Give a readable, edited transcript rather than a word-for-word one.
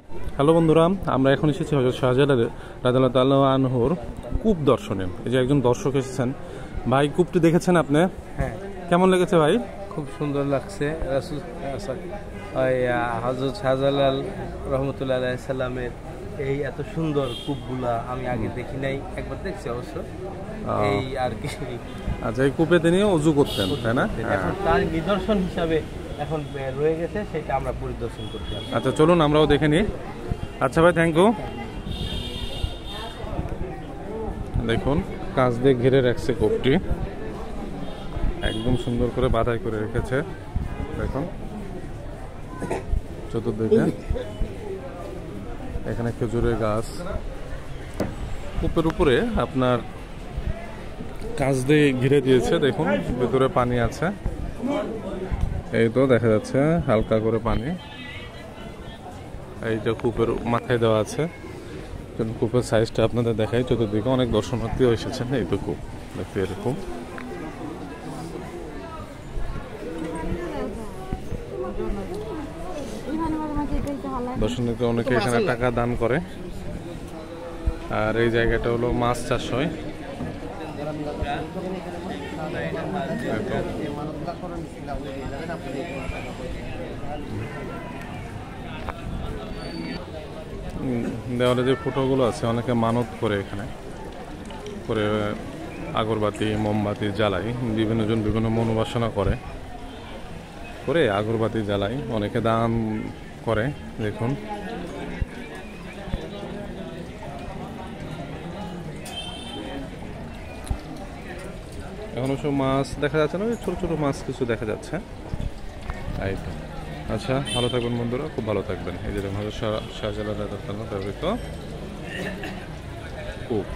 Hello বন্ধুরা, আমরা এখন এসেছি হযরত শাহজালাল রাদিয়াল্লাহু আনহুর কূপ দর্শনে। এই যে একজন দর্শক এসেছেন। ভাই, কূপটি দেখেছেন আপনি? হ্যাঁ, কেমন লেগেছে ভাই? খুব সুন্দর লাগছে। রাসূল হযরত শাহজালাল রহমতুল্লাহ আলাইহিস সালামের এই এত সুন্দর কূপগুলা আমি আগে দেখি নাই, একবার দেখছি অবশ্য। এই আর কি। আচ্ছা, এই কূপে তিনি অজু করতেন, তাই না? এখন তার নিদর্শন হিসাবে এখন রয়ে গেছে, সেটা আমরা পরিদর্শন করতে হবে। আচ্ছা, চলুন আমরাও দেখে নিই। আচ্ছা ভাই, থ্যাংক ইউ। দেখুন, কাঁচ দিয়ে ঘিরে রাখছে কূপটি, একদম সুন্দর করে বাঁধাই করে রেখেছে। দেখুন চতুর্দিকে, এখানে খেজুরের গাছ। কূপের উপরে আপনার কাঁচ দিয়ে ঘিরে দিয়েছে। দেখুন ভিতরে পানি আছে, এই তো দেখা যাচ্ছে হালকা করে পানি। এই যে কূপের মাথায় দেওয়া আছে। কূপের সাইজটা আপনাদের দেখাই। চতুর্দিকে অনেক দর্শনার্থীও এসেছেন। এই তো কূপ দেখতে এরকম। দর্শনার্থী অনেকে এখানে টাকা দান করে। আর এই জায়গাটা হলো মাছ চাষ হয়। দেওয়ালে যে ফটোগুলো আছে, অনেকে মানত করে এখানে করে আগরবাতি মোমবাতি জ্বালাই। বিভিন্ন জন বিভিন্ন মনোবাসনা করে আগরবাতি জ্বালাই, অনেকে দান করে। দেখুন এখন সব মাছ দেখা যাচ্ছে না, ছোট ছোট মাছ কিছু দেখা যাচ্ছে। তাই তো। আচ্ছা, ভালো থাকবেন বন্ধুরা, খুব ভালো থাকবেন। এই যে শাহজালাল রাদিয়াল্লাহু আনহু ব্যবহৃত কূপ।